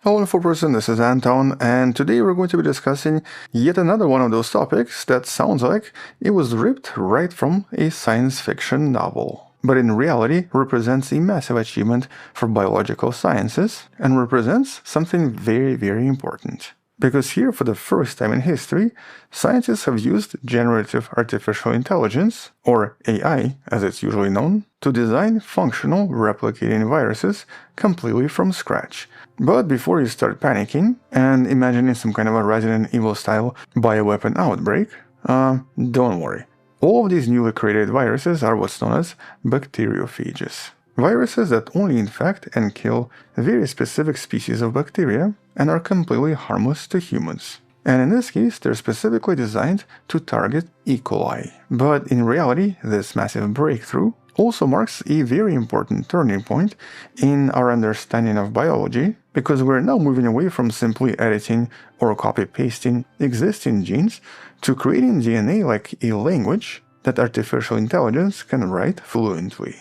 Hello Info-Person, this is Anton, and today we're going to be discussing yet another one of those topics that sounds like it was ripped right from a science fiction novel, but in reality represents a massive achievement for biological sciences and represents something very, very important. Because here, for the first time in history, scientists have used generative artificial intelligence, or AI as it's usually known, to design functional replicating viruses completely from scratch. But before you start panicking and imagining some kind of a Resident Evil style bioweapon outbreak, don't worry. All of these newly created viruses are what's known as bacteriophages. Viruses that only infect and kill very specific species of bacteria and are completely harmless to humans. And in this case, they're specifically designed to target E. coli. But in reality, this massive breakthrough also marks a very important turning point in our understanding of biology, because we're now moving away from simply editing or copy-pasting existing genes to creating DNA like a language that artificial intelligence can write fluently.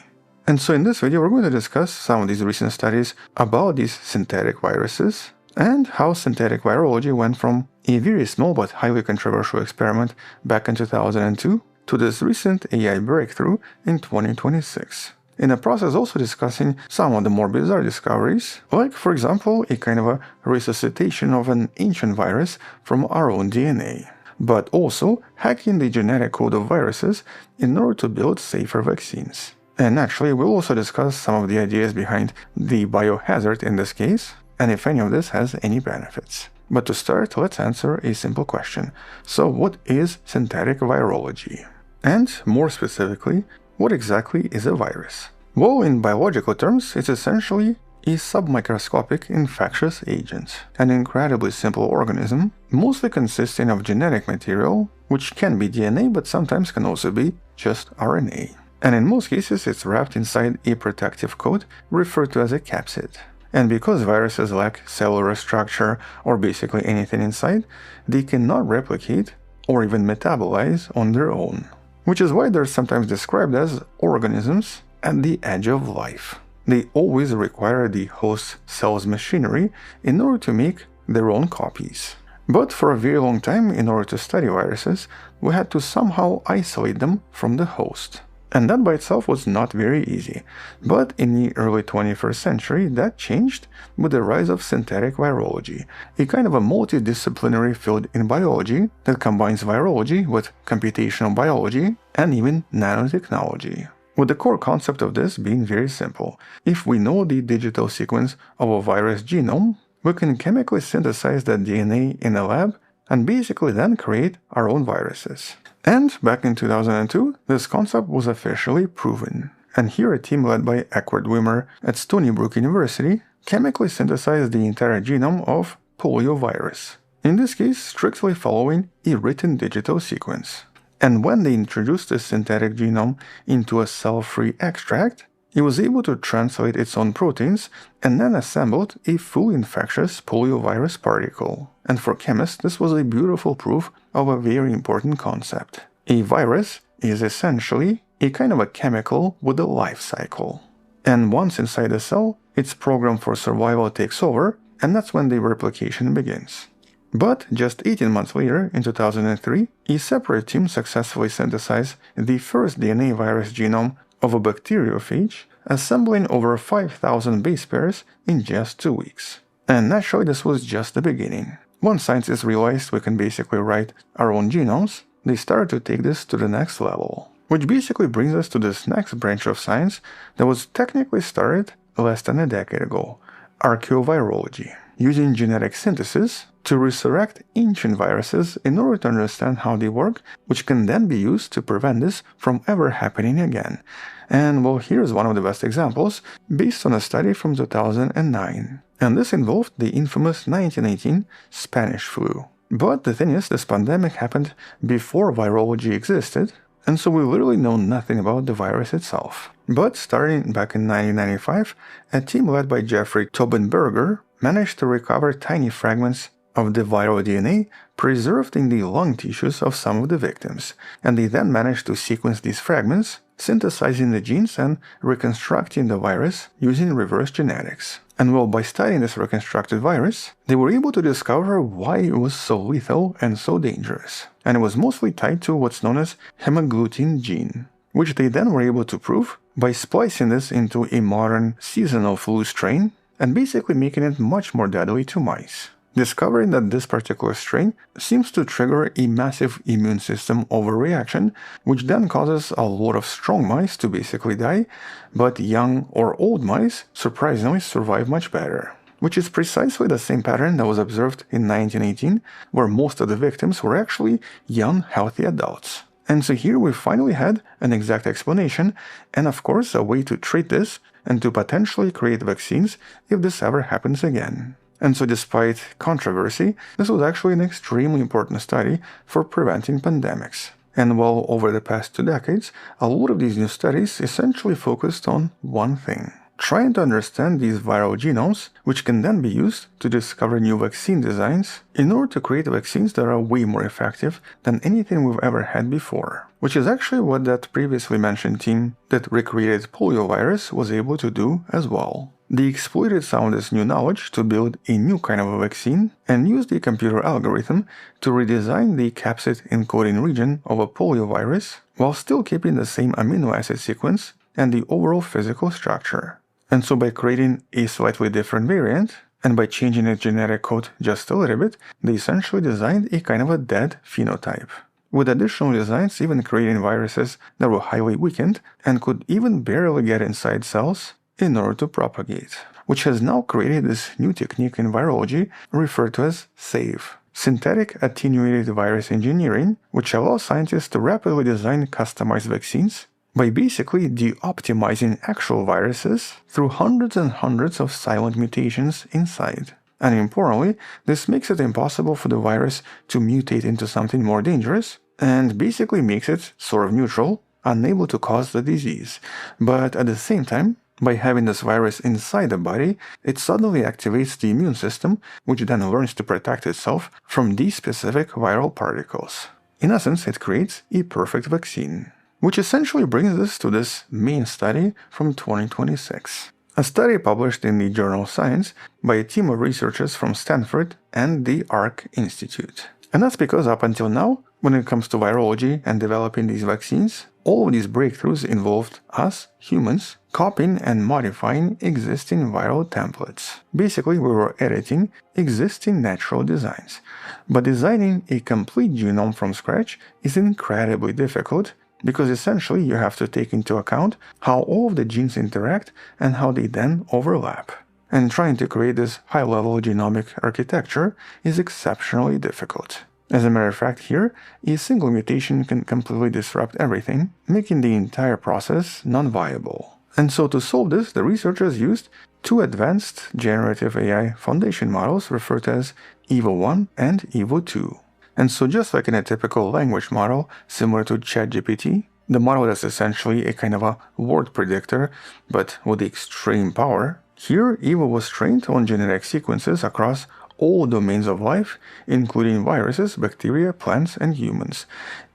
And so in this video, we're going to discuss some of these recent studies about these synthetic viruses and how synthetic virology went from a very small but highly controversial experiment back in 2002 to this recent AI breakthrough in 2026. In the process, also discussing some of the more bizarre discoveries, like, for example, a kind of a resuscitation of an ancient virus from our own DNA, but also hacking the genetic code of viruses in order to build safer vaccines. And naturally, we'll also discuss some of the ideas behind the biohazard in this case, and if any of this has any benefits. But to start, let's answer a simple question. So what is synthetic virology? And more specifically, what exactly is a virus? Well, in biological terms, it's essentially a submicroscopic infectious agent, an incredibly simple organism, mostly consisting of genetic material, which can be DNA but sometimes can also be just RNA. And in most cases, it's wrapped inside a protective coat referred to as a capsid. And because viruses lack cellular structure or basically anything inside, they cannot replicate or even metabolize on their own, which is why they're sometimes described as organisms at the edge of life. They always require the host cell's machinery in order to make their own copies. But for a very long time, in order to study viruses, we had to somehow isolate them from the host. And that by itself was not very easy. But in the early 21st century, that changed with the rise of synthetic virology, a kind of a multidisciplinary field in biology that combines virology with computational biology and even nanotechnology. With the core concept of this being very simple. If we know the digital sequence of a virus genome, we can chemically synthesize that DNA in a lab and basically then create our own viruses. And back in 2002, this concept was officially proven. And here a team led by Eckert Wimmer at Stony Brook University chemically synthesized the entire genome of poliovirus, in this case strictly following a written digital sequence. And when they introduced the synthetic genome into a cell-free extract, it was able to translate its own proteins and then assembled a fully infectious poliovirus particle. And for chemists, this was a beautiful proof of a very important concept. A virus is essentially a kind of a chemical with a life cycle. And once inside the cell, its program for survival takes over, and that's when the replication begins. But just 18 months later, in 2003, a separate team successfully synthesized the first DNA virus genome of a bacteriophage, assembling over 5,000 base pairs in just 2 weeks. And naturally, this was just the beginning. Once scientists realized we can basically write our own genomes, they started to take this to the next level. Which basically brings us to this next branch of science that was technically started less than a decade ago, archaeovirology, using genetic synthesis to resurrect ancient viruses in order to understand how they work, which can then be used to prevent this from ever happening again. And well, here's one of the best examples, based on a study from 2009. And this involved the infamous 1918 Spanish flu. But the thing is, this pandemic happened before virology existed, and so we literally know nothing about the virus itself. But starting back in 1995, a team led by Jeffrey Taubenberger managed to recover tiny fragments of the viral DNA preserved in the lung tissues of some of the victims, and they then managed to sequence these fragments synthesizing the genes and reconstructing the virus using reverse genetics. And well, by studying this reconstructed virus, they were able to discover why it was so lethal and so dangerous. And it was mostly tied to what's known as hemagglutinin gene, which they then were able to prove by splicing this into a modern seasonal flu strain and basically making it much more deadly to mice. Discovering that this particular strain seems to trigger a massive immune system overreaction, which then causes a lot of strong mice to basically die, but young or old mice surprisingly survive much better. Which is precisely the same pattern that was observed in 1918, where most of the victims were actually young, healthy adults. And so here we finally had an exact explanation, and of course a way to treat this and to potentially create vaccines if this ever happens again. And so despite controversy, this was actually an extremely important study for preventing pandemics. And well, over the past 2 decades, a lot of these new studies essentially focused on one thing: trying to understand these viral genomes, which can then be used to discover new vaccine designs in order to create vaccines that are way more effective than anything we've ever had before. Which is actually what that previously mentioned team that recreated poliovirus was able to do as well. They exploited some of this new knowledge to build a new kind of a vaccine and used a computer algorithm to redesign the capsid encoding region of a poliovirus while still keeping the same amino acid sequence and the overall physical structure. And so by creating a slightly different variant, and by changing its genetic code just a little bit, they essentially designed a kind of a dead phenotype. With additional designs even creating viruses that were highly weakened and could even barely get inside cells in order to propagate, which has now created this new technique in virology referred to as SAVE, synthetic attenuated virus engineering, which allows scientists to rapidly design customized vaccines by basically de-optimizing actual viruses through hundreds and hundreds of silent mutations inside. And importantly, this makes it impossible for the virus to mutate into something more dangerous and basically makes it sort of neutral, unable to cause the disease. But at the same time, by having this virus inside the body, it suddenly activates the immune system, which then learns to protect itself from these specific viral particles. In essence, it creates a perfect vaccine. Which essentially brings us to this main study from 2026. A study published in the journal Science by a team of researchers from Stanford and the Arc Institute. And that's because up until now, when it comes to virology and developing these vaccines, all of these breakthroughs involved us, humans, copying and modifying existing viral templates. Basically, we were editing existing natural designs. But designing a complete genome from scratch is incredibly difficult because essentially you have to take into account how all of the genes interact and how they then overlap. And trying to create this high-level genomic architecture is exceptionally difficult. As a matter of fact, here, a single mutation can completely disrupt everything, making the entire process non-viable. And so to solve this, the researchers used 2 advanced generative AI foundation models referred to as EVO1 and EVO2. And so just like in a typical language model similar to ChatGPT, the model is essentially a kind of a word predictor, but with extreme power, here EVO was trained on genetic sequences across all domains of life, including viruses, bacteria, plants, and humans.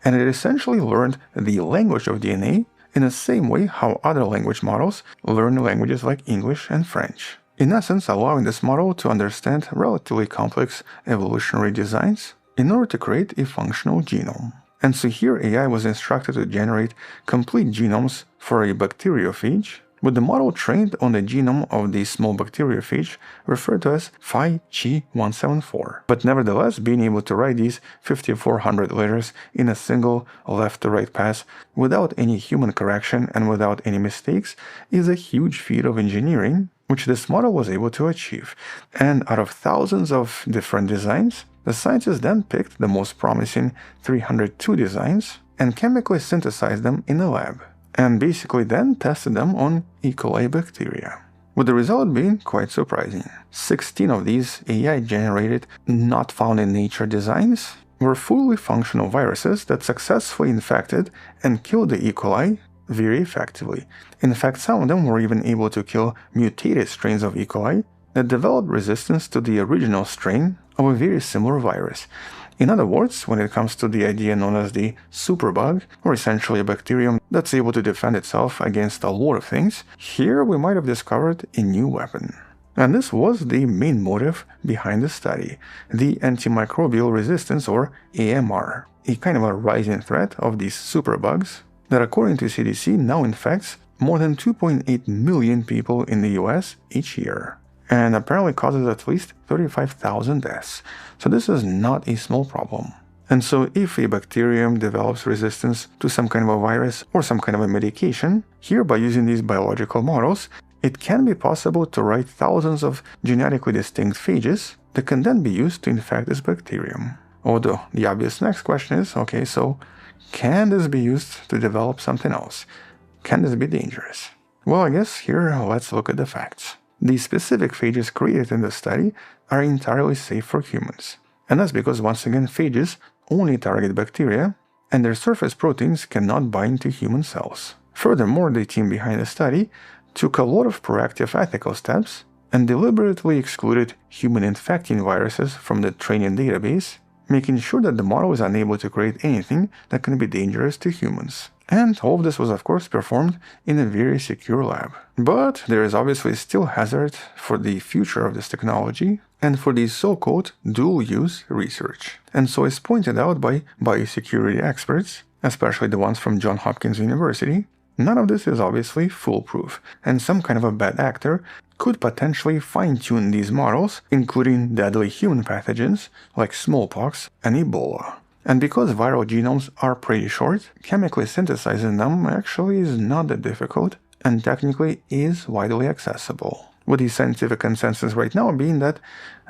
And it essentially learned the language of DNA in the same way how other language models learn languages like English and French. In essence, allowing this model to understand relatively complex evolutionary designs in order to create a functional genome. And so here AI was instructed to generate complete genomes for a bacteriophage, with the model trained on the genome of the small bacteriophage referred to as 5G174. But nevertheless, being able to write these 5,400 letters in a single left-to-right pass without any human correction and without any mistakes is a huge feat of engineering, which this model was able to achieve. And out of thousands of different designs, the scientists then picked the most promising 302 designs and chemically synthesized them in a lab, and basically then tested them on E. coli bacteria, with the result being quite surprising. 16 of these AI-generated, not found in nature designs were fully functional viruses that successfully infected and killed the E. coli very effectively. In fact, some of them were even able to kill mutated strains of E. coli that developed resistance to the original strain of a very similar virus. In other words, when it comes to the idea known as the superbug, or essentially a bacterium that's able to defend itself against a lot of things, here we might have discovered a new weapon. And this was the main motive behind the study, the antimicrobial resistance, or AMR, a kind of a rising threat of these superbugs that, according to CDC, now infects more than 2.8 million people in the US each year, and apparently causes at least 35,000 deaths. So this is not a small problem. And so if a bacterium develops resistance to some kind of a virus or some kind of a medication, here by using these biological models, it can be possible to write thousands of genetically distinct phages that can then be used to infect this bacterium. Although the obvious next question is, okay, so can this be used to develop something else? Can this be dangerous? Well, I guess here let's look at the facts. The specific phages created in the study are entirely safe for humans. And that's because, once again, phages only target bacteria, and their surface proteins cannot bind to human cells. Furthermore, the team behind the study took a lot of proactive ethical steps and deliberately excluded human infecting viruses from the training database, making sure that the model is unable to create anything that can be dangerous to humans. And all of this was, of course, performed in a very secure lab. But there is obviously still hazard for the future of this technology and for these so-called dual-use research. And so, as pointed out by biosecurity experts, especially the ones from Johns Hopkins University, none of this is obviously foolproof, and some kind of a bad actor could potentially fine-tune these models, including deadly human pathogens like smallpox and Ebola. And because viral genomes are pretty short, chemically synthesizing them actually is not that difficult and technically is widely accessible. With the scientific consensus right now being that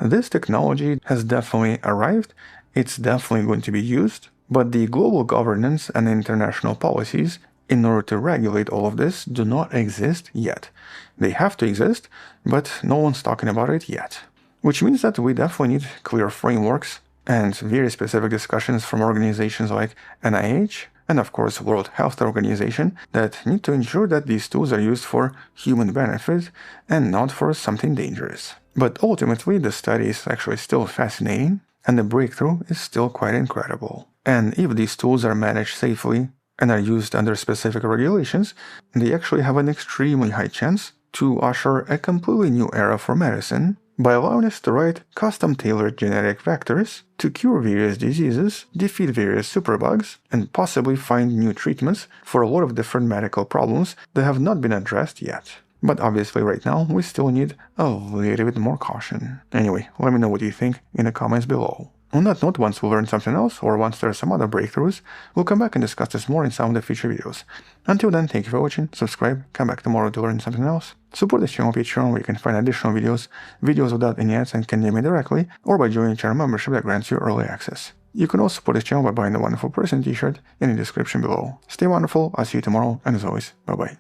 this technology has definitely arrived, it's definitely going to be used, but the global governance and international policies in order to regulate all of this do not exist yet. They have to exist, but no one's talking about it yet. Which means that we definitely need clear frameworks and very specific discussions from organizations like NIH and, of course, World Health Organization that need to ensure that these tools are used for human benefit and not for something dangerous. But ultimately, the study is actually still fascinating and the breakthrough is still quite incredible. And if these tools are managed safely and are used under specific regulations, they actually have an extremely high chance to usher a completely new era for medicine by allowing us to write custom-tailored genetic vectors to cure various diseases, defeat various superbugs, and possibly find new treatments for a lot of different medical problems that have not been addressed yet. But obviously right now we still need a little bit more caution. Anyway, let me know what you think in the comments below. On that note, once we learn something else, or once there are some other breakthroughs, we'll come back and discuss this more in some of the future videos. Until then, thank you for watching, subscribe, come back tomorrow to learn something else. Support this channel on Patreon, where you can find additional videos without any ads and can name me directly, or by joining channel membership that grants you early access. You can also support this channel by buying the Wonderful Person t-shirt in the description below. Stay wonderful, I'll see you tomorrow, and as always, bye bye.